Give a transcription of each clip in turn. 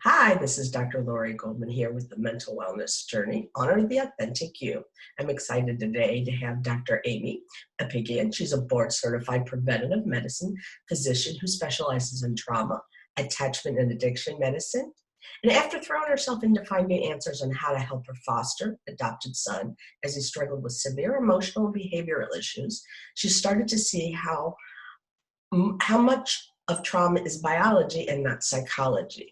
Hi, this is Dr. Laurie Goldman here with the Mental Wellness Journey, Honor the Authentic You. I'm excited today to have Dr. Aimie Apigian. She's a board-certified preventative medicine physician who specializes in trauma, attachment, and addiction medicine. And after throwing herself into finding answers on how to help her foster adopted son as he struggled with severe emotional and behavioral issues, she started to see how much of trauma is biology and not psychology.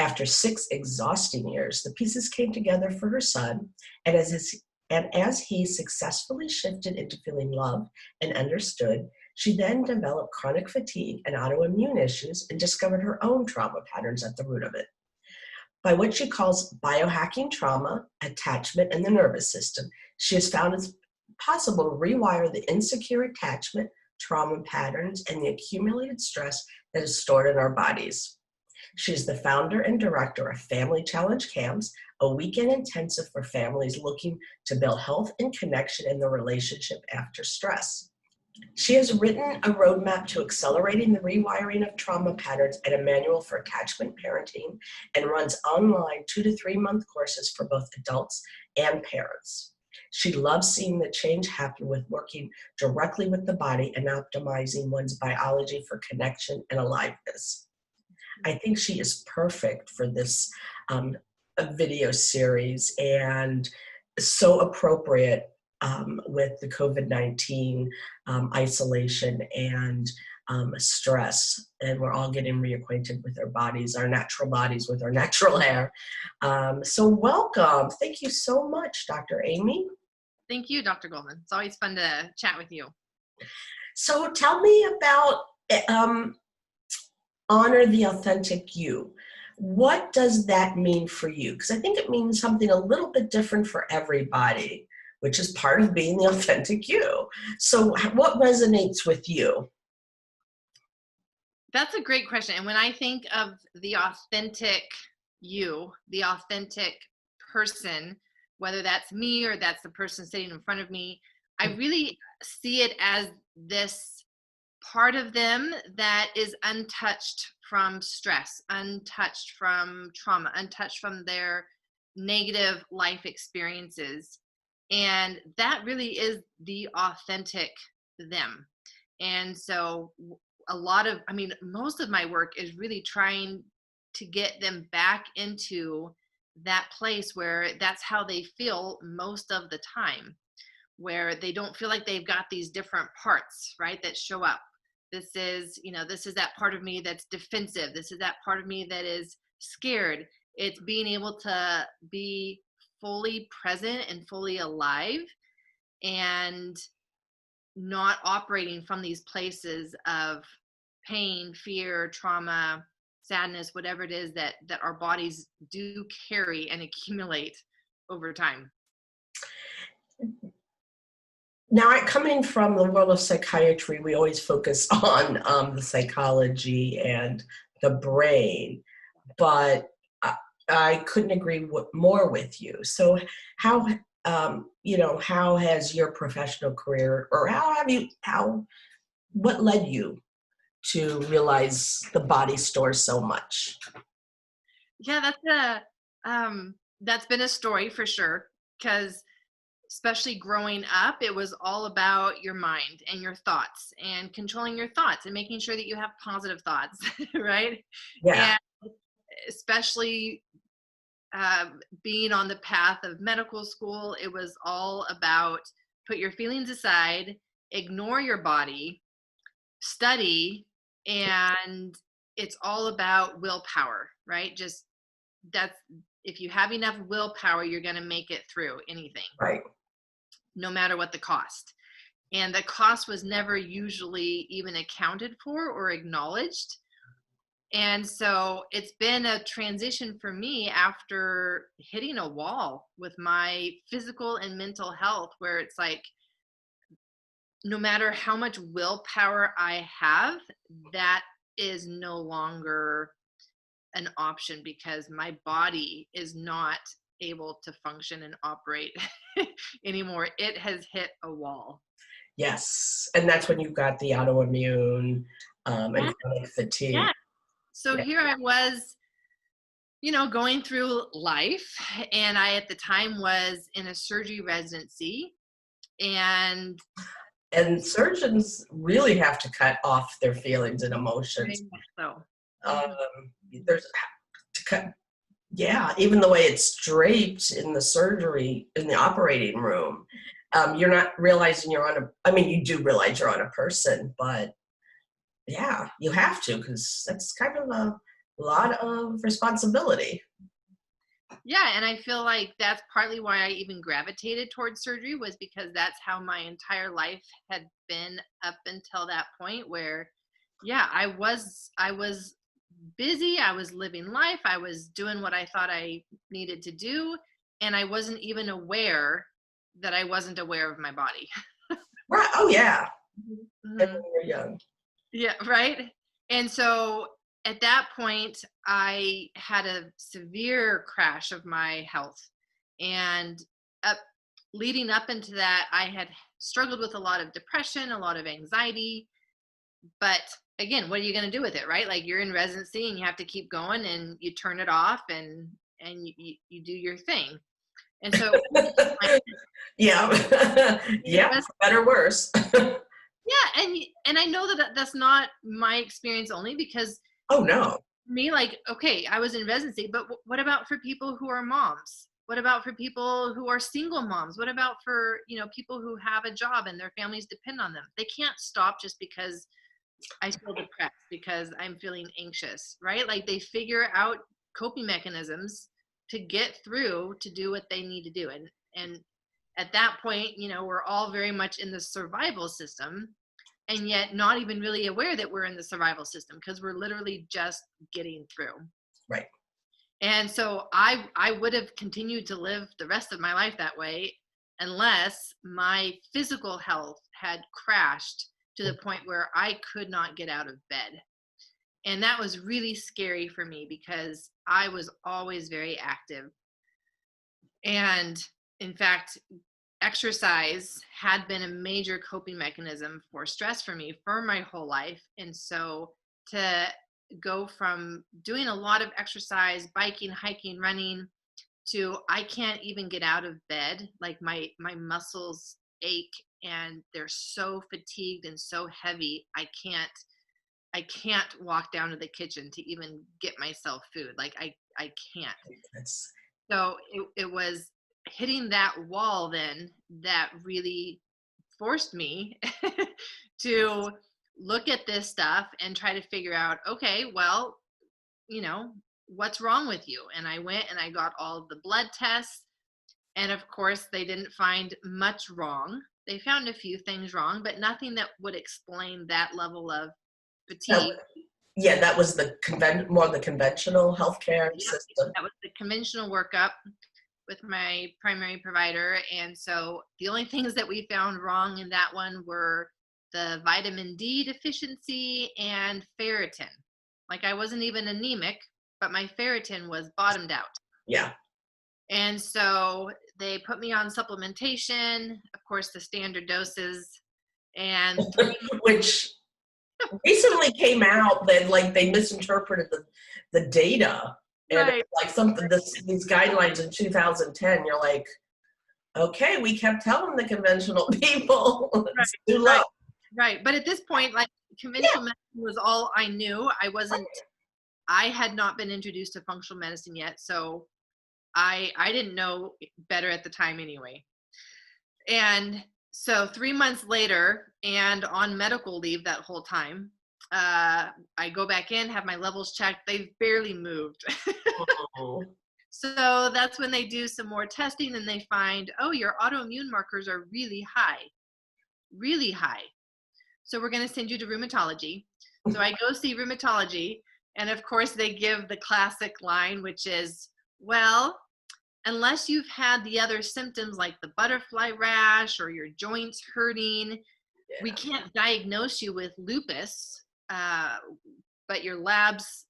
After 6 exhausting years, the pieces came together for her son, and as he successfully shifted into feeling loved and understood, she then developed chronic fatigue and autoimmune issues and discovered her own trauma patterns at the root of it. By what she calls biohacking trauma, attachment, and the nervous system, she has found it's possible to rewire the insecure attachment, trauma patterns, and the accumulated stress that is stored in our bodies. She's the founder and director of Family Challenge Camps, a weekend intensive for families looking to build health and connection in the relationship after stress. She has written a roadmap to accelerating the rewiring of trauma patterns and a manual for attachment parenting, and runs online 2 to 3 month courses for both adults and parents. She loves seeing the change happen with working directly with the body and optimizing one's biology for connection and aliveness. I think she is perfect for this video series, and so appropriate with the COVID-19 isolation and stress. And we're all getting reacquainted with our bodies, our natural bodies, with our natural hair. So welcome. Thank you so much, Dr. Aimie. Thank you, Dr. Goldman. It's always fun to chat with you. So tell me about Honor the Authentic You. What does that mean for you? Because I think it means something a little bit different for everybody, which is part of being the authentic you. So what resonates with you? That's a great question. And when I think of the authentic you, the authentic person, whether that's me or that's the person sitting in front of me, I really see it as this part of them that is untouched from stress, untouched from trauma, untouched from their negative life experiences. And that really is the authentic them. And so most of my work is really trying to get them back into that place where that's how they feel most of the time, where they don't feel like they've got these different parts, right, that show up. This is that part of me that's defensive. This is that part of me that is scared. It's being able to be fully present and fully alive and not operating from these places of pain, fear, trauma, sadness, whatever it is that our bodies do carry and accumulate over time. Now, coming from the world of psychiatry, we always focus on the psychology and the brain, but I couldn't agree more with you. So how has your professional career, or what led you to realize the body stores so much? Yeah, that's been a story for sure, because especially growing up, it was all about your mind and your thoughts and controlling your thoughts and making sure that you have positive thoughts, right? Yeah. And especially being on the path of medical school, it was all about put your feelings aside, ignore your body, study, and it's all about willpower, right? If you have enough willpower, you're going to make it through anything. Right. No matter what the cost. And the cost was never usually even accounted for or acknowledged. And so it's been a transition for me after hitting a wall with my physical and mental health, where it's like, no matter how much willpower I have, that is no longer an option because my body is not able to function and operate anymore. It has hit a wall. Yes. And that's when you got the autoimmune and Yeah. chronic fatigue. Yeah. So here I was going through life. And I, at the time, was in a surgery residency. And And surgeons really have to cut off their feelings and emotions. very much so. Mhm. Um, there's to cut, yeah, even the way it's draped in the surgery, in the operating room, you're not realizing you're on a, I mean, you do realize you're on a person, but yeah, you have to, because that's kind of a lot of responsibility. Yeah, and I feel like that's partly why I even gravitated towards surgery, was because that's how my entire life had been up until that point where, yeah, I was busy, I was living life, I was doing what I thought I needed to do, and I wasn't even aware that I wasn't aware of my body. Right. Oh yeah. And Mhm. when you're young. Yeah, right. And so at that point, I had a severe crash of my health. And up, leading up into that, I had struggled with a lot of depression, a lot of anxiety. But again, what are you going to do with it, right? Like, you're in residency and you have to keep going, and you turn it off, and you do your thing. And so Yeah. it Yeah, was, for better or worse. yeah, and I know that that's not my experience only, because Oh no. me, like, okay, I was in residency, but what about for people who are moms? What about for people who are single moms? What about for, people who have a job and their families depend on them? They can't stop just because I feel depressed, because I'm feeling anxious, right? Like, they figure out coping mechanisms to get through, to do what they need to do. And at that point, we're all very much in the survival system, and yet not even really aware that we're in the survival system, because we're literally just getting through. Right. And so I would have continued to live the rest of my life that way, unless my physical health had crashed to the point where I could not get out of bed. And that was really scary for me, because I was always very active. And in fact, exercise had been a major coping mechanism for stress for me for my whole life. And so to go from doing a lot of exercise, biking, hiking, running, to I can't even get out of bed, like my muscles ache and they're so fatigued and so heavy, I can't walk down to the kitchen to even get myself food. Like, I can't. That's So it was hitting that wall then that really forced me to look at this stuff and try to figure out, okay, well, what's wrong with you? And I went and I got all of the blood tests. And of course, they didn't find much wrong. They found a few things wrong, but nothing that would explain that level of that, fatigue. yeah, that was the more the conventional healthcare Yep, system. that was the conventional workup with my primary provider. And so the only things that we found wrong in that one were the vitamin D deficiency and ferritin. Like, I wasn't even anemic, but my ferritin was bottomed out. Yeah. And so they put me on supplementation, of course, the standard doses, and Which recently came out that like they misinterpreted the data, and right, like something these guidelines in 2010. You're like, okay, we kept telling the conventional people right, it's too low. right, right. But at this point, like, Yeah. conventional medicine was all I knew. I had not been introduced to functional medicine yet, so I didn't know better at the time anyway. And so 3 months later, and on medical leave that whole time, I go back in, have my levels checked. They've barely moved. Oh, So that's when they do some more testing, and they find, oh, your autoimmune markers are really high, really high. So we're going to send you to rheumatology. So I go see rheumatology, and of course they give the classic line, which is, well, unless you've had the other symptoms like the butterfly rash or your joints hurting, we yeah. can't diagnose you with lupus. But your labs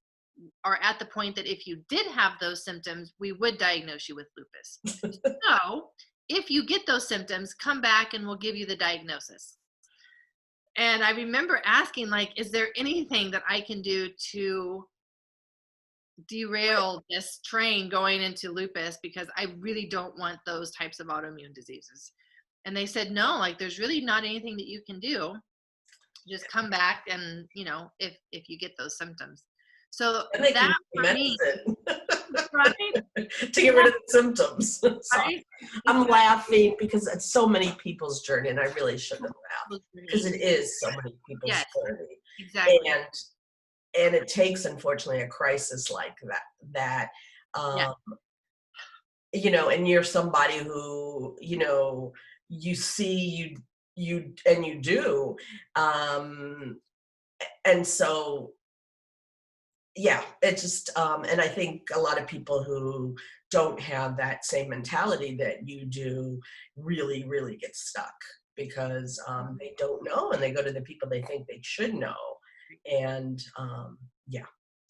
are at the point that if you did have those symptoms, we would diagnose you with lupus. So if you get those symptoms, come back and we'll give you the diagnosis. And I remember asking, like, is there anything that I can do to derail this train going into lupus because I really don't want those types of autoimmune diseases. And they said, no, like there's really not anything that you can do. Just come back and, if you get those symptoms. So And they can that give you for me, medicine right? to get rid of the symptoms. So Right? I'm Exactly. laughing because it's so many people's journey, and I really shouldn't laugh because it is so many people's Yes, journey. exactly. And it takes, unfortunately, a crisis like that Yeah, um, and you're somebody who, you see, you do. Um, and so, yeah, it just, and I think a lot of people who don't have that same mentality that you do really, really get stuck because they don't know and they go to the people they think they should know. And yeah,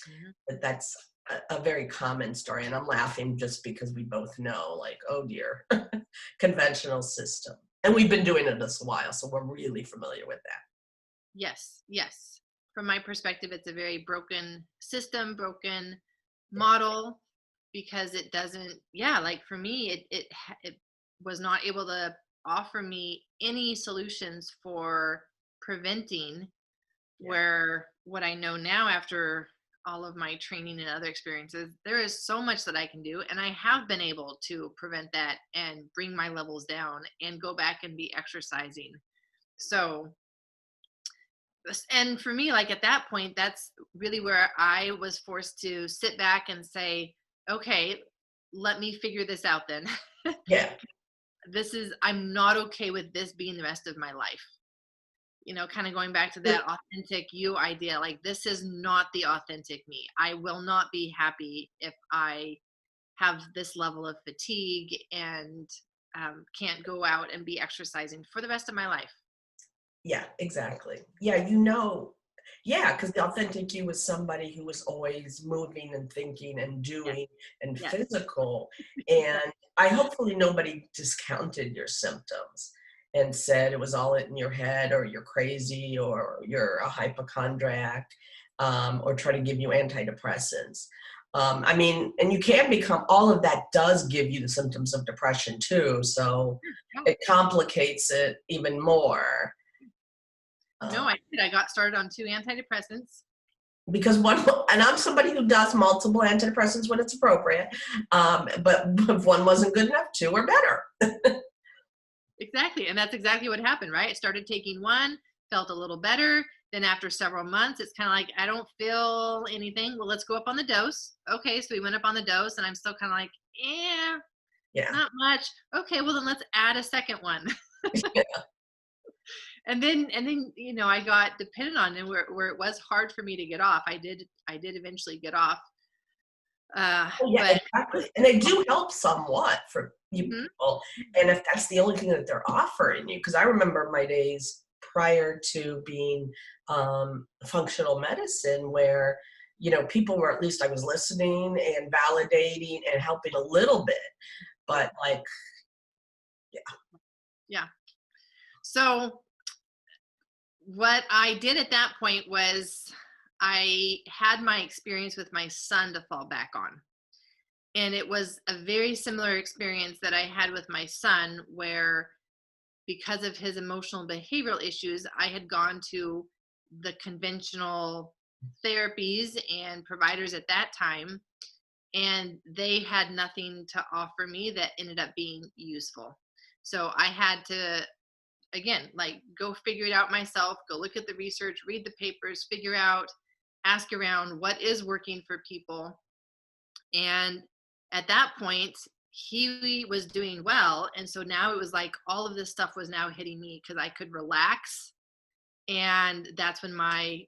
mhm. but that's a very common story. And I'm laughing just because we both know, like, oh dear, conventional system. And we've been doing it this a while, so we're really familiar with that. Yes, yes. From my perspective, it's a very broken system, broken model because it doesn't, yeah, like for me, it was not able to offer me any solutions for preventing. Yeah. Where what I know now after all of my training and other experiences, there is so much that I can do. And I have been able to prevent that and bring my levels down and go back and be exercising. So, and for me, like at that point, that's really where I was forced to sit back and say, okay, let me figure this out then. Yeah. I'm not okay with this being the rest of my life. Kind of going back to that authentic you idea, like this is not the authentic me. I will not be happy if I have this level of fatigue and can't go out and be exercising for the rest of my life. Yeah, exactly. Yeah, yeah, because the authentic you was somebody who was always moving and thinking and Yes, doing and yes, physical. exactly. And I hopefully nobody discounted your symptoms and said it was all in your head or you're crazy or you're a hypochondriac, or try to give you antidepressants. I mean, and you can become, all of that does give you the symptoms of depression too. So No, it complicates it even more. no, Uh, I did. I got started on 2 antidepressants. because and I'm somebody who does multiple antidepressants when it's appropriate, but if one wasn't good enough, two are better. Exactly. And that's exactly what happened, right? I started taking one, felt a little better. Then after several months, it's kind of like, I don't feel anything. Well, let's go up on the dose. Okay. So we went up on the dose and I'm still kind of like, yeah, Yeah. not much. Okay. Well, then let's add a second one. And then, I got dependent on it where it was hard for me to get off. I did eventually get off. Oh, yeah, But exactly. And they do help somewhat for you mhm, people. And if that's the only thing that they're offering you, because I remember my days prior to being functional medicine where, people were, at least I was listening and validating and helping a little bit. But like, yeah, yeah. So what I did at that point was I had my experience with my son to fall back on. And it was a very similar experience that I had with my son, where because of his emotional behavioral issues, I had gone to the conventional therapies and providers at that time, and they had nothing to offer me that ended up being useful. So I had to, again, like go figure it out myself, go look at the research, read the papers, figure out, ask around what is working for people. And at that point, he was doing well. And so now it was like all of this stuff was now hitting me because I could relax. And that's when my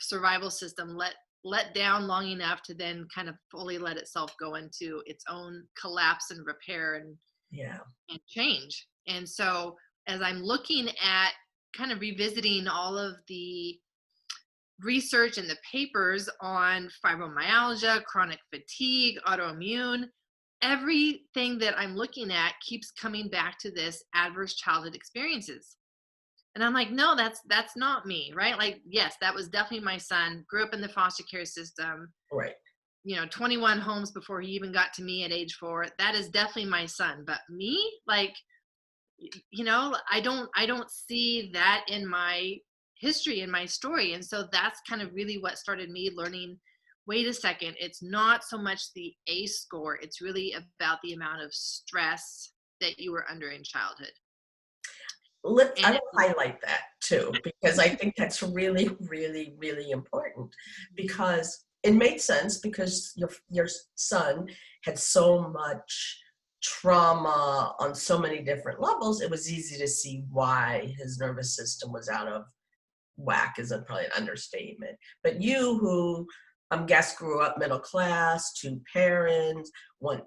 survival system let down long enough to then kind of fully let itself go into its own collapse and repair yeah, and change. And so as I'm looking at kind of revisiting all of the research and the papers on fibromyalgia, chronic fatigue, autoimmune, everything that I'm looking at keeps coming back to this adverse childhood experiences. And I'm like, no, that's not me, right? Like, yes, that was definitely my son, grew up in the foster care system, right. 21 homes before he even got to me at age 4. That is definitely my son. But me, like, I don't see that in my history, in my story. And so that's kind of really what started me learning, wait a second, it's not so much the ACE score, it's really about the amount of stress that you were under in childhood. I And will highlight that too, because I think that's really, really, really important, because it made sense, because your son had so much trauma on so many different levels. It was easy to see why his nervous system was out of whack, isn't probably an understatement. But you, who I'm guess grew up middle class, two parents, one,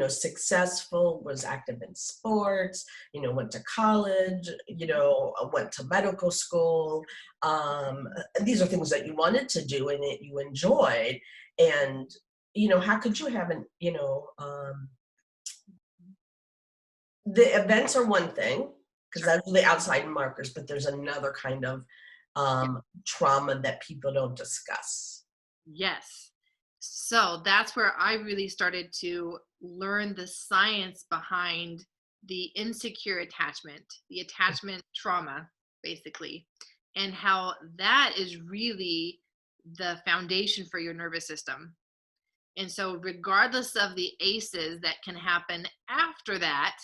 successful, was active in sports, went to college, went to medical school. These are things that you wanted to do and that you enjoyed. And, how could you have the events are one thing, because sure. that's the outside markers, but there's another kind of Yeah. trauma that people don't discuss. Yes. So that's where I really started to learn the science behind the insecure attachment, the attachment trauma, basically, and how that is really the foundation for your nervous system. And so, regardless of the ACEs that can happen after that,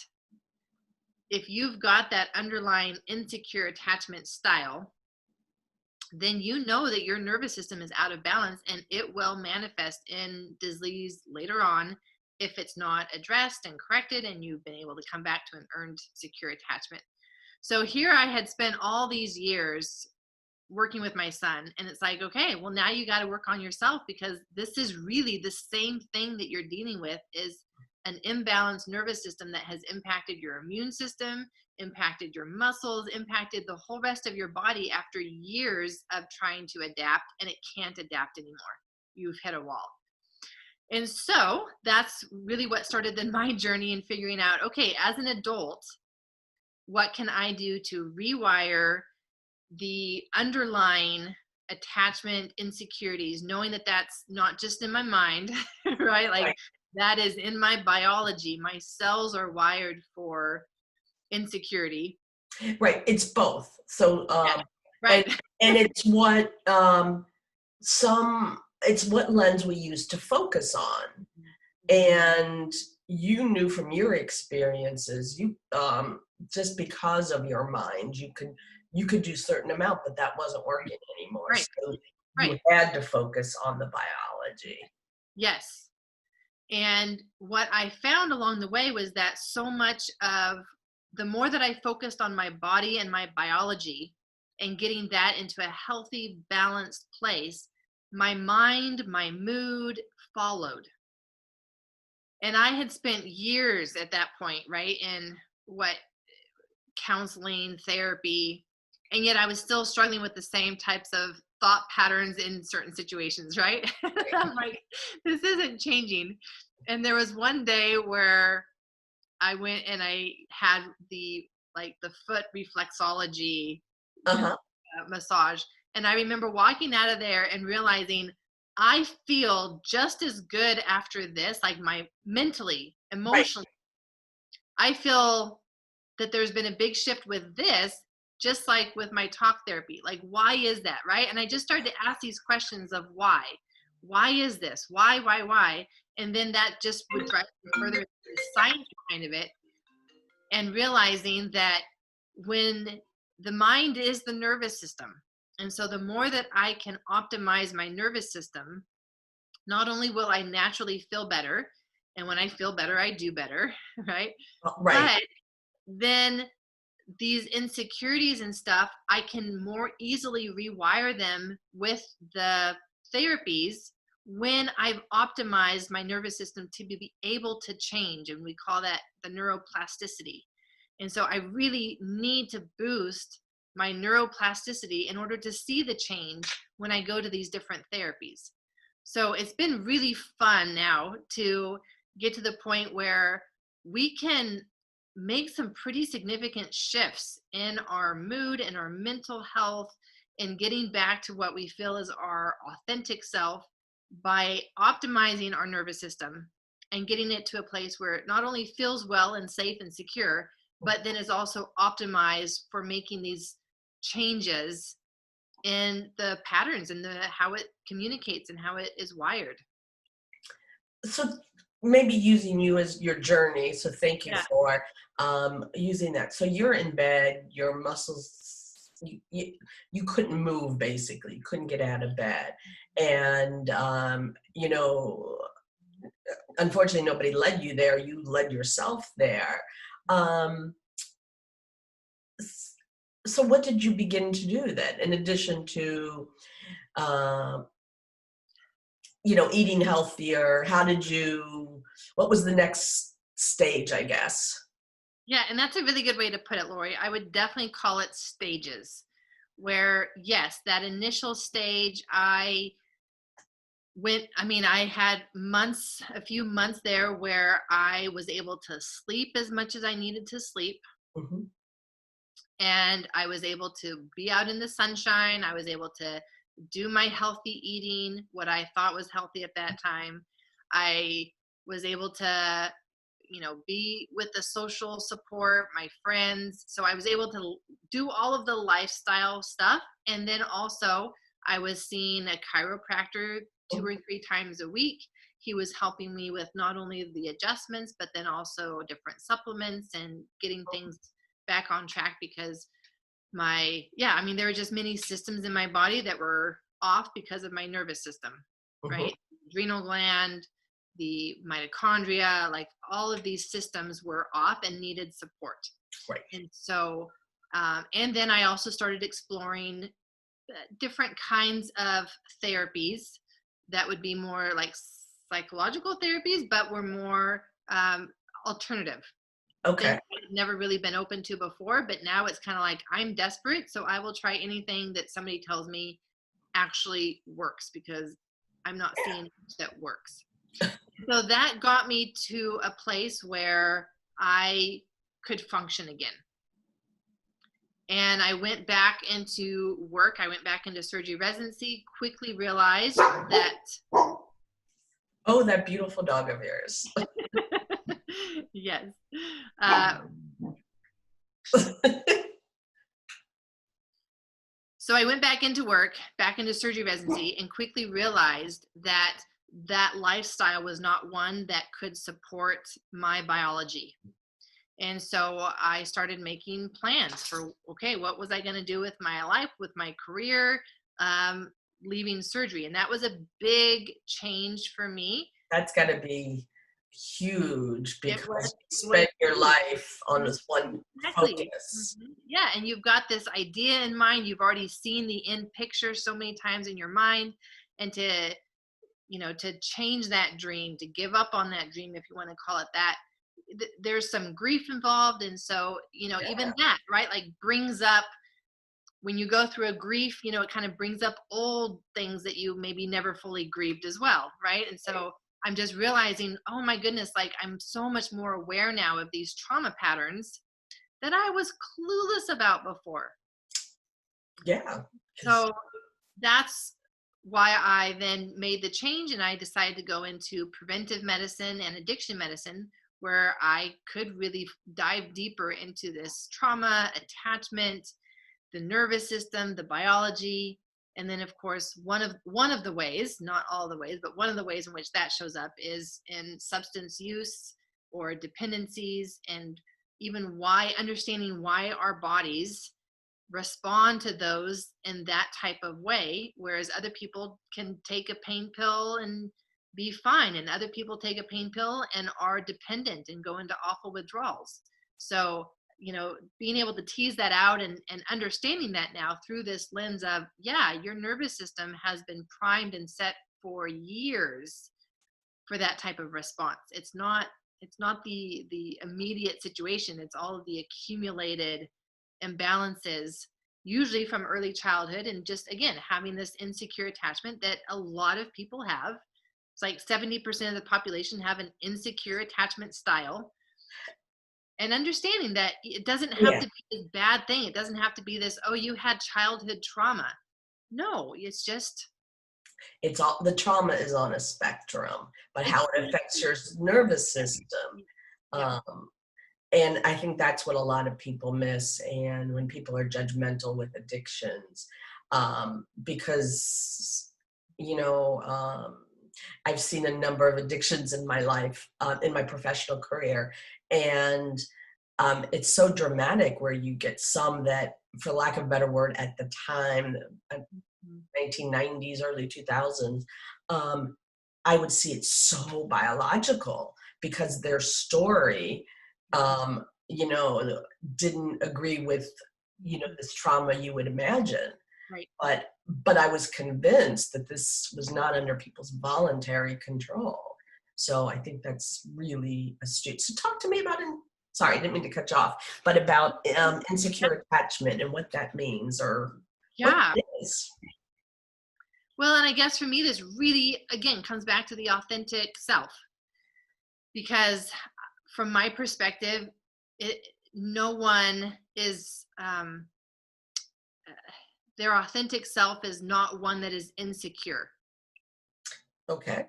if you've got that underlying insecure attachment style, then you know that your nervous system is out of balance, and it will manifest in disease later on if it's not addressed and corrected and you've been able to come back to an earned secure attachment. So here I had spent all these years working with my son, and it's like, okay, well, now you got to work on yourself, because this is really the same thing that you're dealing with, is an imbalanced nervous system that has impacted your immune system, impacted your muscles, impacted the whole rest of your body after years of trying to adapt, and it can't adapt anymore. You've hit a wall. And so that's really what started then my journey in figuring out, okay, as an adult, what can I do to rewire the underlying attachment insecurities, knowing that that's not just in my mind, right? Like, Right. that is in my biology. My cells are wired for insecurity. Right. It's both. So, Yeah. and Right. and it's what lens we use to focus on. And you knew from your experiences, just because of your mind, you could do certain amount, but that wasn't working anymore. Right. So you Right. had to focus on the biology. Yes. And what I found along the way was that so much of the more that I focused on my body and my biology and getting that into a healthy, balanced place, my mind, my mood followed. And I had spent years at that point, right, in what, counseling, therapy, and yet I was still struggling with the same types of thought patterns in certain situations, right? I'm like, this isn't changing. And there was one day where I went and I had the foot reflexology Uh-huh. massage, and I remember walking out of there and realizing I feel just as good after this, like my mentally, Right. emotionally. I feel that there's been a big shift with this, just like with my talk therapy. Like, why is that? Right. And I just started to ask these questions of why. Why is this? Why? And then that just would drive me further into the science behind of it, and realizing that when the mind is the nervous system. And so the more that I can optimize my nervous system, not only will I naturally feel better, and when I feel better, I do better, right? Right. But then these insecurities and stuff, I can more easily rewire them with the therapies when I've optimized my nervous system to be able to change. And we call that the neuroplasticity. And so I really need to boost my neuroplasticity in order to see the change when I go to these different therapies. So it's been really fun now to get to the point where we can make some pretty significant shifts in our mood and our mental health, and getting back to what we feel is our authentic self, by optimizing our nervous system and getting it to a place where it not only feels well and safe and secure, but then is also optimized for making these changes in the patterns and the how it communicates and how it is wired. So maybe using you as your journey. So thank you Yeah. for using that. So you're in bed, your muscles, you couldn't move basically, you couldn't get out of bed. And, unfortunately, nobody led you there. You led yourself there. Um, s- so what did you begin to do then, in addition to, uh, eating healthier? What was the next stage, I guess? Yeah, and that's a really good way to put it, Lori. I would definitely call it stages. Where, yes, that initial stage, I had a few months there where I was able to sleep as much as I needed to sleep. Mhm. And I was able to be out in the sunshine. I was able to do my healthy eating, what I thought was healthy at that time. I was able to, be with the social support, my friends. So I was able to do all of the lifestyle stuff. And then also, I was seeing a chiropractor 2 or 3 times a week. He was helping me with not only the adjustments, but then also different supplements and getting things back on track because there were just many systems in my body that were off because of my nervous system, Mhm. right? Adrenal gland, the mitochondria, like all of these systems were off and needed support. Right. And so, and then I also started exploring different kinds of therapies that would be more like psychological therapies, but were more alternative things Okay. I've never really been open to before. But now it's kind of like I'm desperate, so I will try anything that somebody tells me actually works because I'm not seeing much that works. So that got me to a place where I could function again. And I went back into work. I went back into surgery residency, quickly realized that, Oh, that beautiful dog of yours. yes. Uh, so I went back into work, back into surgery residency, and quickly realized that that lifestyle was not one that could support my biology. And so I started making plans for, okay, what was I going to do with my life, with my career, um, leaving surgery? And that was a big change for me. That's got to be huge It was, because you it was spent your huge. life on this one Exactly. focus. Yeah. And you've got this idea in mind. You've already seen the end picture so many times in your mind. And to change that dream, to give up on that dream, if you want to call it that, there's some grief involved. And so, Yeah. even that, right, like brings up, when you go through a grief, it kind of brings up old things that you maybe never fully grieved as well, right? And so I'm just realizing, oh my goodness, like I'm so much more aware now of these trauma patterns that I was clueless about before. Yeah. 'Cause- So that's why I then made the change and I decided to go into preventive medicine and addiction medicine, where I could really dive deeper into this trauma, attachment, the nervous system, the biology. And then of course, one of the ways, not all the ways, but one of the ways in which that shows up is in substance use or dependencies, and even understanding why our bodies respond to those in that type of way, whereas other people can take a pain pill and be fine, and other people take a pain pill and are dependent and go into awful withdrawals. So being able to tease that out and understanding that now through this lens of, yeah, your nervous system has been primed and set for years for that type of response. It's not the immediate situation. It's all of the accumulated imbalances, usually from early childhood, and just again having this insecure attachment that a lot of people have. It's like 70% of the population have an insecure attachment style. And understanding that it doesn't have Yeah. to be this bad thing. It doesn't have to be this, oh, you had childhood trauma. No, it's just It's all, the trauma is on a spectrum, but how it affects your nervous system. Yep. Um, and I think that's what a lot of people miss. And when people are judgmental with addictions, because, you know, I've seen a number of addictions in my life, in my professional career. And it's so dramatic where you get some that, for lack of a better word, at the time, uh, Mhm. 1990s, early 2000s, um, I would see it so biological because their story, you know, didn't agree with, you know, this trauma you would imagine. Right. But I was convinced that this was not under people's voluntary control. So I think that's really astute. So talk to me about, sorry, I didn't mean to cut you off, but about insecure attachment and what that means, or what Yeah. it is. Well, and I guess for me, this really, again, comes back to the authentic self, because from my perspective, no one is, their authentic self is not one that is insecure. Okay.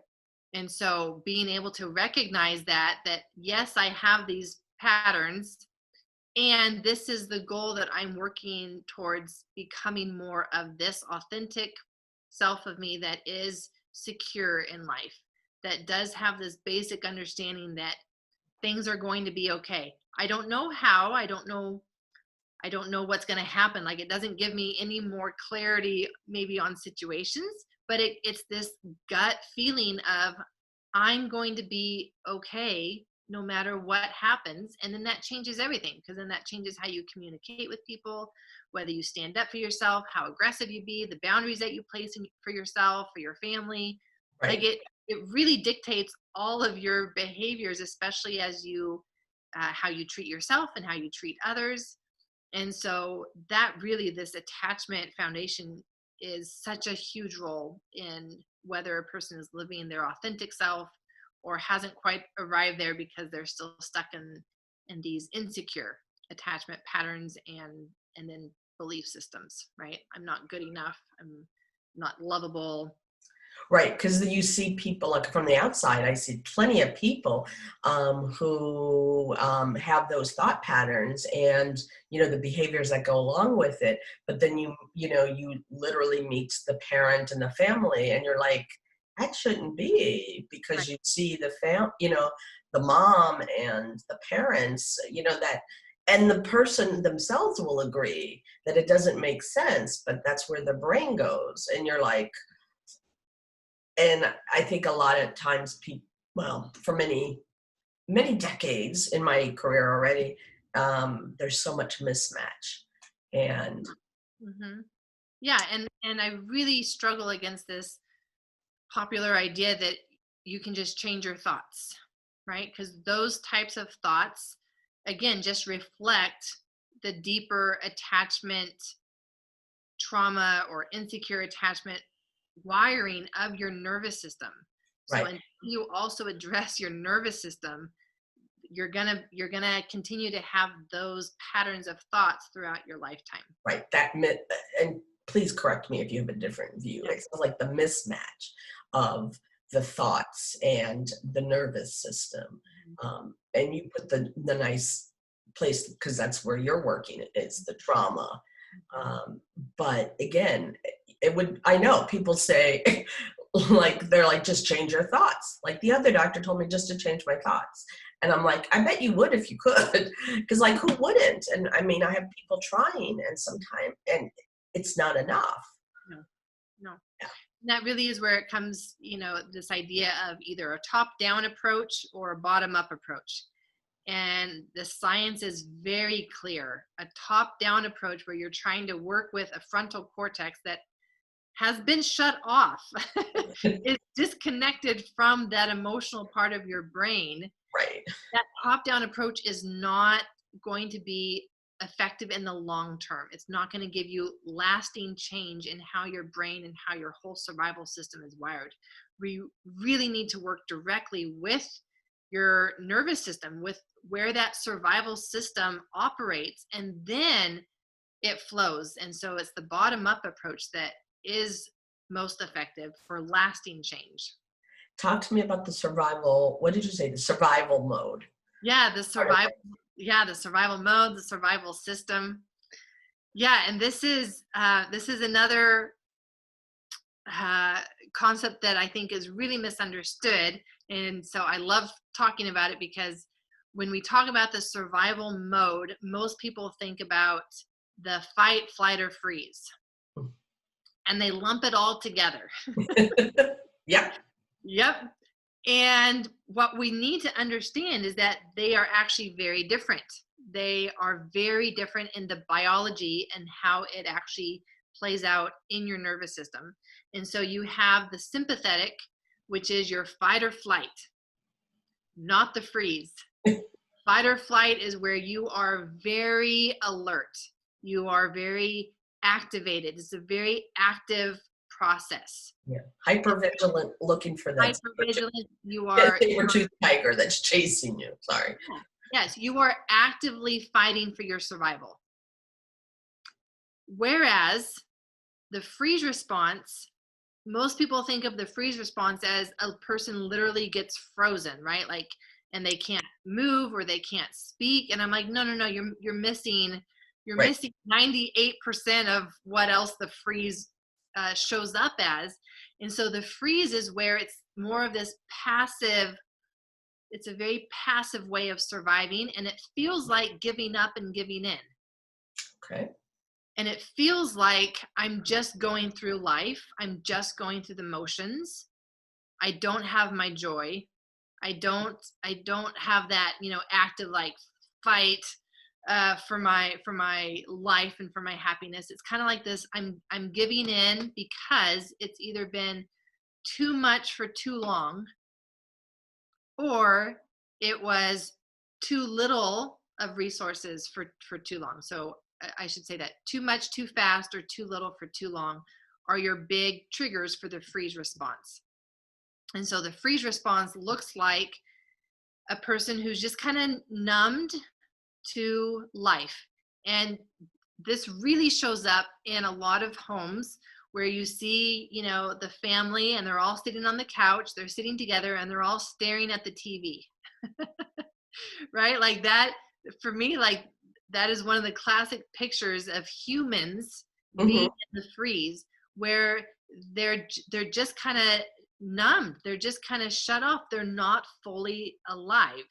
And so being able to recognize that yes, I have these patterns, and this is the goal that I'm working towards, becoming more of this authentic self of me that is secure in life, that does have this basic understanding that things are going to be okay. I don't know how, I don't know what's going to happen. Like, it doesn't give me any more clarity maybe on situations, but it's this gut feeling of, I'm going to be okay no matter what happens. And then that changes everything, because then that changes how you communicate with people, whether you stand up for yourself, how aggressive you be, the boundaries that you place for yourself, for your family. Like, Right. it really dictates all of your behaviors, especially as you, how you treat yourself and how you treat others. And so that really, this attachment foundation is such a huge role in whether a person is living their authentic self or hasn't quite arrived there because they're still stuck in these insecure attachment patterns and then belief systems, right? I'm not good enough. I'm not lovable. Right, because you see people, like from the outside, I see plenty of people who have those thought patterns and, you know, the behaviors that go along with it. But then you know, you literally meet the parent and the family, and you're like, that shouldn't be, Right. because you see you know, the mom and the parents, you know, that, and the person themselves will agree that it doesn't make sense, but that's where the brain goes, and you're like. And I think a lot of times people, well, for many decades in my career already, there's so much mismatch. And Hmm. Yeah, and I really struggle against this popular idea that you can just change your thoughts, right? Because those types of thoughts, again, just reflect the deeper attachment, trauma, or insecure attachment wiring of your nervous system. So right, until you also address your nervous system, you're gonna continue to have those patterns of thoughts throughout your lifetime. right, and please correct me if you have a different view. Yeah. It sounds like the mismatch of the thoughts and the nervous system. And you put the nice place, because that's where you're working, it's the trauma. Mhm. Um, but again, it would, I know people say, like, they're like, just change your thoughts. Like the other doctor told me just to change my thoughts. And I'm like, I bet you would if you could. Because, like, who wouldn't? And I mean, I have people trying, and sometimes, and it's not enough. No, no. Yeah. And that really is where it comes, this idea of either a top down approach or a bottom up approach. And the science is very clear. A top down approach where you're trying to work with a frontal cortex that has been shut off, is disconnected from that emotional part of your brain. Right. That top down approach is not going to be effective in the long term. It's not going to give you lasting change in how your brain and how your whole survival system is wired. We really need to work directly with your nervous system, with where that survival system operates, and then it flows. And so it's the bottom up approach that is most effective for lasting change. Talk to me about the survival. What did you say? The survival mode. Yeah, Part of the survival mode, the survival system. Yeah, and this is another uh, concept that I think is really misunderstood. And so I love talking about it because when we talk about the survival mode, most people think about the fight, flight, or freeze, and they lump it all together. it. Yeah. Yep. And what we need to understand is that they are actually very different. They are very different in the biology and how it actually plays out in your nervous system. And so you have the sympathetic, which is your fight or flight, not the freeze. Fight or flight is where you are very alert. You are very activated. It's a very active process. Yeah. Hypervigilant, looking for that Hypervigilant, you are saber-tooth tiger that's chasing you. Sorry. yes, you are actively fighting for your survival. Whereas the freeze response, most people think of the freeze response as a person literally gets frozen, right? Like, and they can't move or they can't speak. And I'm like, no, you're missing, Right. missing 98% of what else the freeze shows up as. And so the freeze is where it's more of this passive, it's a very passive way of surviving, and it feels like giving up and giving in. Okay. And it feels like I'm just going through life. I'm just going through the motions. I don't have my joy. I don't have that, active like fight for my life and for my happiness. It's kind of like this. I'm giving in because it's either been too much for too long, or it was too little of resources for too long. So I should say that too much too fast or too little for too long are your big triggers for the freeze response. And so the freeze response looks like a person who's just kind of numbed to life. And this really shows up in a lot of homes where you see, the family and they're all sitting on the couch, they're sitting together and they're all staring at the TV. Right? Like that, for me, like that is one of the classic pictures of humans being in the freeze, where they're just kind of numbed. They're just kind of shut off. They're not fully alive.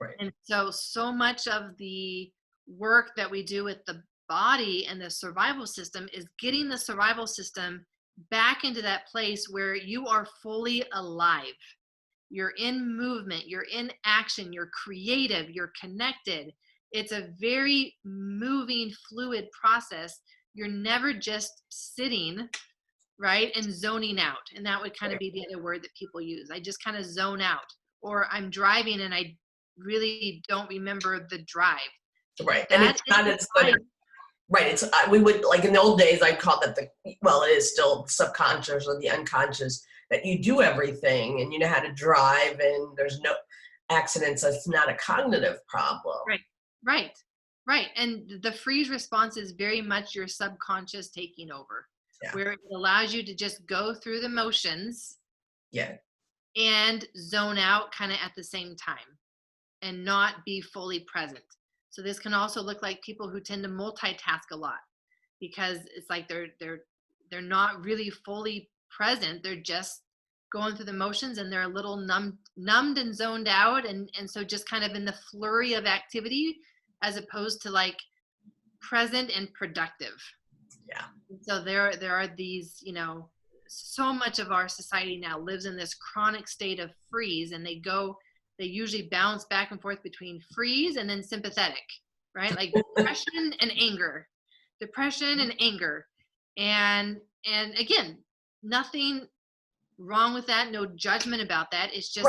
Right. And so much of the work that we do with the body and the survival system is getting the survival system back into that place where you are fully alive. You're in movement, you're in action, you're creative, you're connected. It's a very moving, fluid process. You're never just sitting, right, and zoning out. And that would kind of be the other word that people use. I just kind of zone out. Or I'm driving and I really don't remember the drive. Right. And it's not as good. Right. It's we would, like in the old days, I called it it is still subconscious or the unconscious, that you do everything and you know how to drive and there's no accidents. So it's not a cognitive problem. Right. And the freeze response is very much your subconscious taking over, where it allows you to just go through the motions and zone out kind of at the same time and not be fully present. So this can also look like people who tend to multitask a lot, because it's like they're not really fully present. They're just going through the motions and they're a little numbed and zoned out, and so just kind of in the flurry of activity as opposed to like present and productive. Yeah. So there are these, so much of our society now lives in this chronic state of freeze, and they usually bounce back and forth between freeze and then sympathetic, right? Like depression and anger. And again, nothing wrong with that, no judgment about that. It's just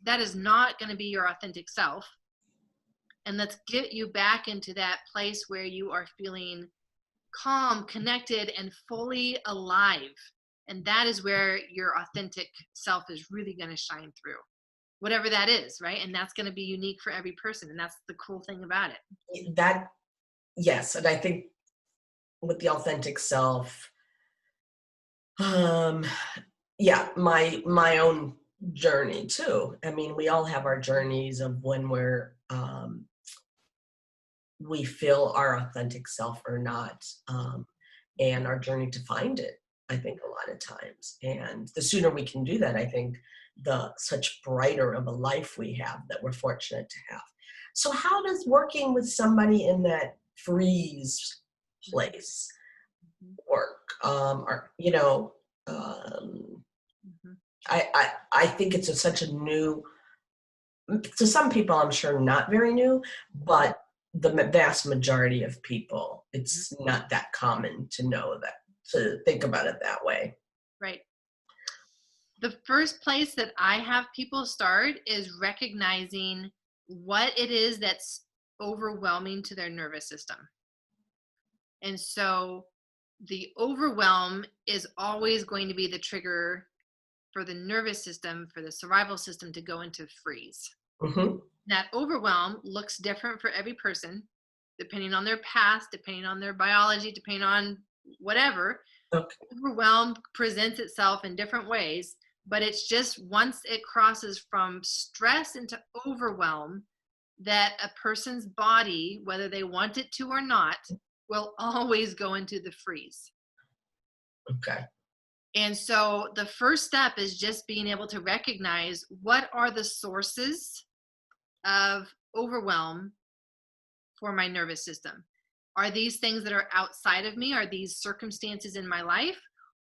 that is not going to be your authentic self. And let's get you back into that place where you are feeling calm, connected, and fully alive. And that is where your authentic self is really going to shine through, whatever that is, right? And that's going to be unique for every person. And that's the cool thing about it. Yes. And I think with the authentic self, Um, yeah, my own journey too. I mean, we all have our journeys of when we feel our authentic self or not, and our journey to find it, I think a lot of times. And the sooner we can do that, I think the such brighter of a life we have that we're fortunate to have. So how does working with somebody in that freeze place Mhm, work? Or, um, mhm. I think it's such a new, to some people, I'm sure not very new, but the vast majority of people, it's not that common to know that, to think about it that way. Right. The first place that I have people start is recognizing what it is that's overwhelming to their nervous system. And so the overwhelm is always going to be the trigger for the nervous system, for the survival system to go into freeze. Hmm. That overwhelm looks different for every person, depending on their past, depending on their biology, depending on whatever. Okay. Overwhelm presents itself in different ways, but it's just once it crosses from stress into overwhelm that a person's body, whether they want it to or not, will always go into the freeze. Okay. And so the first step is just being able to recognize what are the sources of overwhelm for my nervous system. Are these things that are outside of me? Are these circumstances in my life?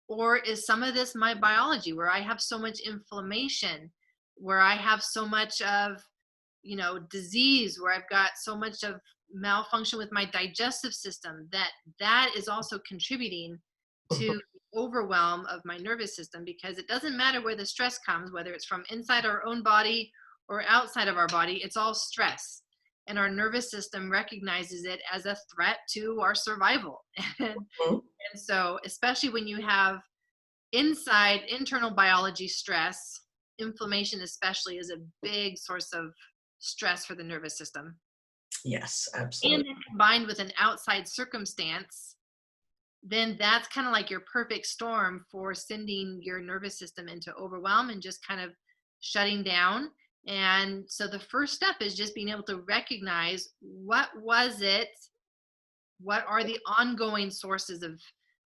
Or is some of this my biology where I have so much inflammation, where I have so much of, disease, where I've got so much of malfunction with my digestive system that is also contributing to the overwhelm of my nervous system, because it doesn't matter where the stress comes, whether it's from inside our own body or outside of our body, it's all stress, and our nervous system recognizes it as a threat to our survival. Mhm. And so, especially when you have internal biology stress, inflammation especially is a big source of stress for the nervous system. Yes, And absolutely. then combined with an outside circumstance, then that's kind of like your perfect storm for sending your nervous system into overwhelm and just kind of shutting down. And so the first step is just being able to recognize what was it, what are the ongoing sources of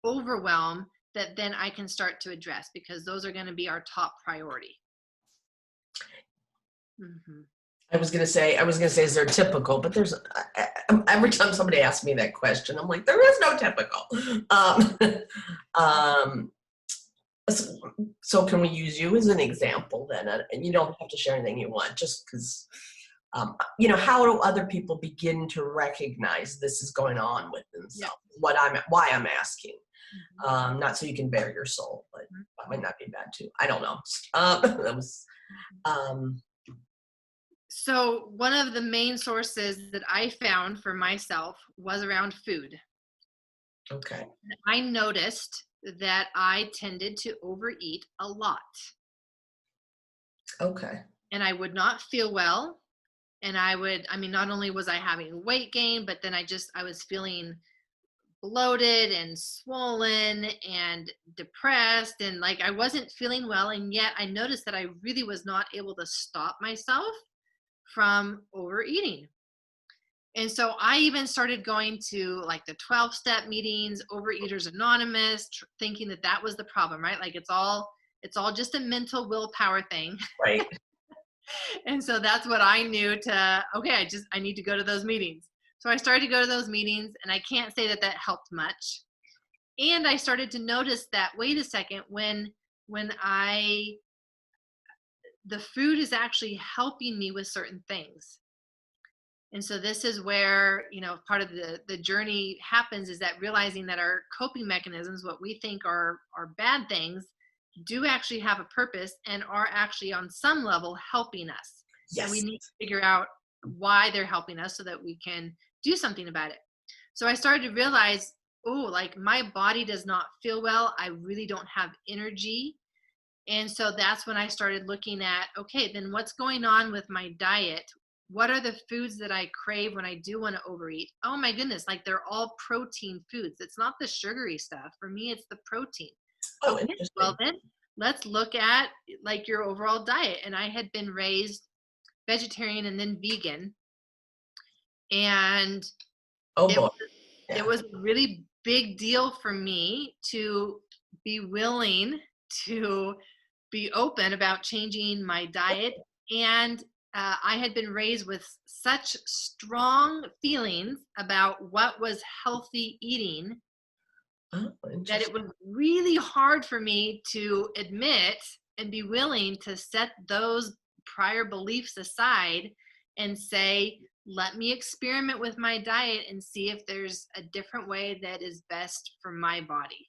overwhelm that then I can start to address, because those are going to be our top priority. Hmm. I was gonna say, is there typical? But every time somebody asks me that question, I'm like, there is no typical. Um, um, so, so can we use you as an example then? And you don't have to share anything you want, just because, how do other people begin to recognize this is going on with Yeah. themselves? Why I'm asking. Mhm. Not so you can bare your soul, but that might not be bad too. I don't know. That was, Mhm. um, So, one of the main sources that I found for myself was around food. okay. I noticed that I tended to overeat a lot, Okay. and I would not feel well. And I mean, not only was I having weight gain, but then I was feeling bloated and swollen and depressed, and like I wasn't feeling well. And yet I noticed that I really was not able to stop myself from overeating. And so I even started going to like the 12-step meetings, Overeaters Anonymous, thinking that that was the problem, right? Like it's all just a mental willpower thing. Right. And so that's what I knew to, okay, I need to go to those meetings. So I started to go to those meetings, and I can't say that that helped much. And I started to notice that, wait a second, when I the food is actually helping me with certain things. And so this is where, part of the journey happens, is that realizing that our coping mechanisms, what we think are bad things, do actually have a purpose and are actually on some level helping us. And we Yes. need to figure out why they're helping us so that we can do something about it. So I started to realize, oh, like my body does not feel well. I really don't have energy. And so that's when I started looking at, okay, then what's going on with my diet? What are the foods that I crave when I do want to overeat? Oh my goodness, like they're all protein foods. It's not the sugary stuff. For me, it's the protein. Oh, Okay, well interesting. then, let's look at like your overall diet. And I had been raised vegetarian and then vegan, and Oh it boy. was it Yeah. was a really big deal for me to be willing to be open about changing my diet. And I had been raised with such strong feelings about what was healthy eating Oh, that it interesting. was really hard for me to admit and be willing to set those prior beliefs aside and say, let me experiment with my diet and see if there's a different way that is best for my body.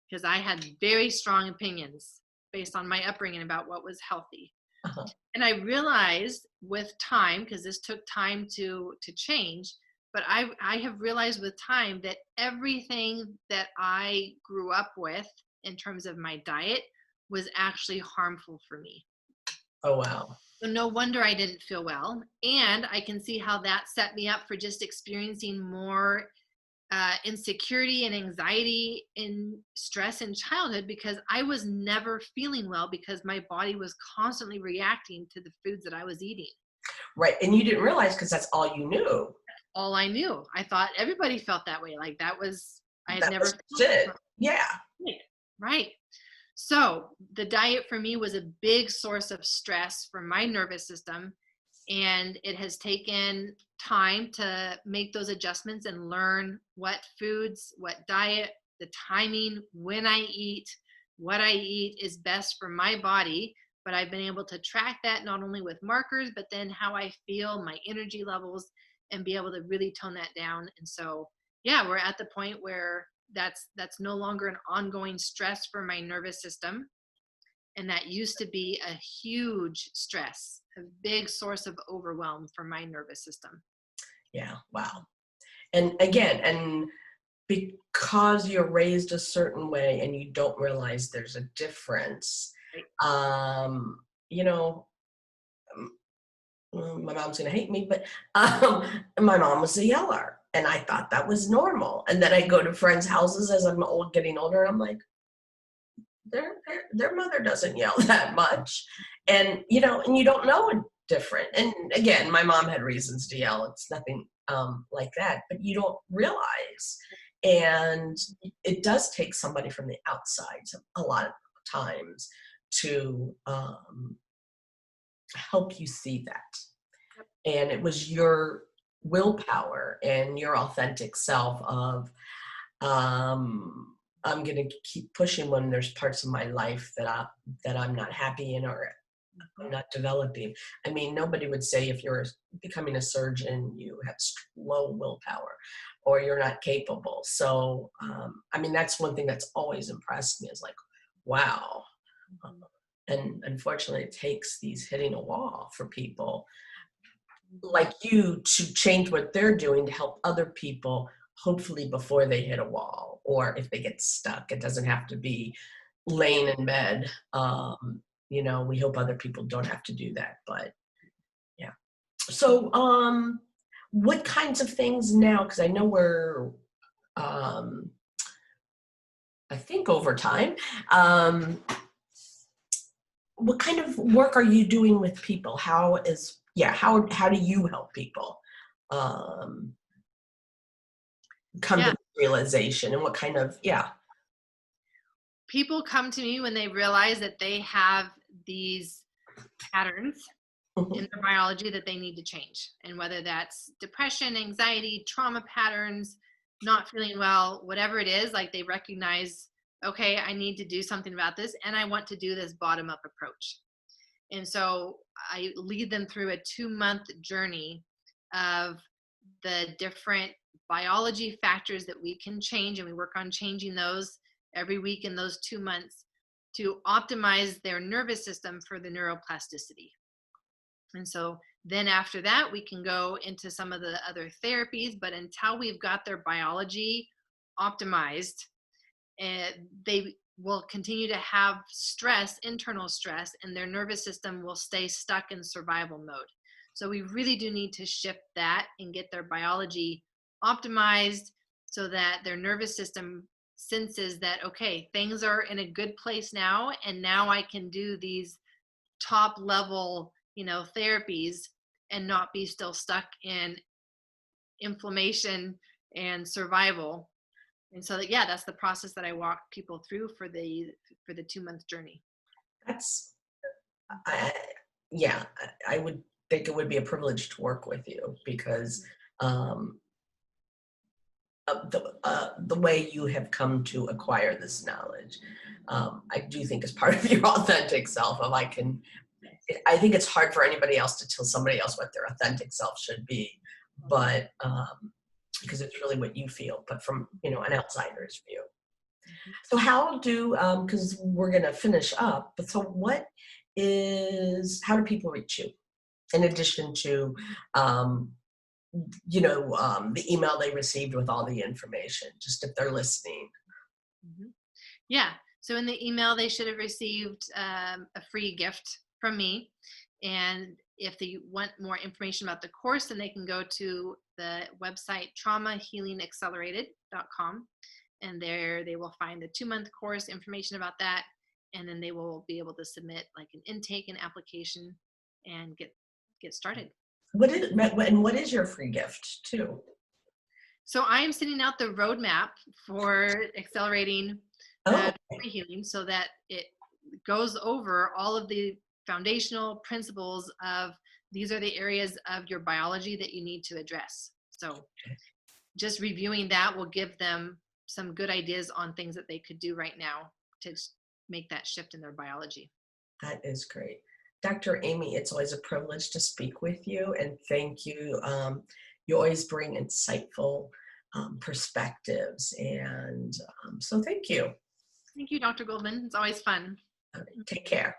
Because I had very strong opinions based on my upbringing about what was healthy. Uh-huh. And I realized with time, because this took time to change, but I have realized with time that everything that I grew up with in terms of my diet was actually harmful for me. Oh wow. So no wonder I didn't feel well. And I can see how that set me up for just experiencing more insecurity and anxiety and stress in childhood, because I was never feeling well because my body was constantly reacting to the foods that I was eating. Right. And you didn't realize because that's all you knew. All I knew. I thought everybody felt that way. Like that was, I had That never was felt it. Yeah. right. Right. So the diet for me was a big source of stress for my nervous system. And it has taken time to make those adjustments and learn what foods, what diet, the timing, when I eat, what I eat is best for my body. But I've been able to track that not only with markers, but then how I feel, my energy levels, and be able to really tone that down. And so, yeah, we're at the point where that's no longer an ongoing stress for my nervous system, and that used to be a huge stress, a big source of overwhelm for my nervous system. Yeah. Wow. And again, and because you're raised a certain way and you don't realize there's a difference, Right. um, you know, my mom's gonna hate me, but my mom was a yeller, and I thought that was normal. And then I go to friends' houses as I'm getting older, and I'm like, their mother doesn't yell that much, and and you don't know it different. And again, my mom had reasons to yell. It's nothing like that, but you don't realize. And it does take somebody from the outside a lot of times to help you see that. And it was your willpower and your authentic self of I'm going to keep pushing when there's parts of my life that I'm not happy in or I'm not developing. I mean, nobody would say if you're becoming a surgeon you have low willpower or you're not capable. So I mean, that's one thing that's always impressed me is like, wow. And unfortunately it takes these hitting a wall for people like you to change what they're doing to help other people, hopefully before they hit a wall or if they get stuck. It doesn't have to be laying in bed. We hope other people don't have to do that, but yeah. So what kinds of things now, because I know we're um I think over time, um what kind of work are you doing with people? How do you help people um come to Yeah. this realization, and what kind of People come to me when they realize that they have these patterns in their biology that they need to change. And whether that's depression, anxiety, trauma patterns, not feeling well, whatever it is, like they recognize, okay, I need to do something about this. And I want to do this bottom up approach. And so I lead them through a 2-month journey of the different biology factors that we can change. And we work on changing those every week in those 2 months to optimize their nervous system for the neuroplasticity. And so then after that, we can go into some of the other therapies. But until we've got their biology optimized, they will continue to have stress, internal stress, and their nervous system will stay stuck in survival mode. So we really do need to shift that and get their biology optimized so that their nervous system senses that, okay, things are in a good place now, and now I can do these top level, therapies and not be still stuck in inflammation and survival. And so that, yeah, that's the process that I walk people through for the 2-month journey. That's, I, yeah, I would think it would be a privilege to work with you because um, the way you have come to acquire this knowledge, I do think is part of your authentic self. I think it's hard for anybody else to tell somebody else what their authentic self should be, but because it's really what you feel, but from an outsider's view. So how because we're going to finish up, but so how do people reach you? In addition to, the email they received with all the information, just if they're listening. Mm-hmm. Yeah. So in the email, they should have received a free gift from me. And if they want more information about the course, then they can go to the website traumahealingaccelerated.com. And there they will find the 2-month course, information about that. And then they will be able to submit like an intake and application and get started. What is your free gift too? So I am sending out the roadmap for accelerating healing, so that it goes over all of the foundational principles of these are the areas of your biology that you need to address. So just reviewing that will give them some good ideas on things that they could do right now to make that shift in their biology. That is great. Dr. Aimie, it's always a privilege to speak with you, and thank you. You always bring insightful perspectives, and so thank you. Thank you, Dr. Goldman. It's always fun. Take care.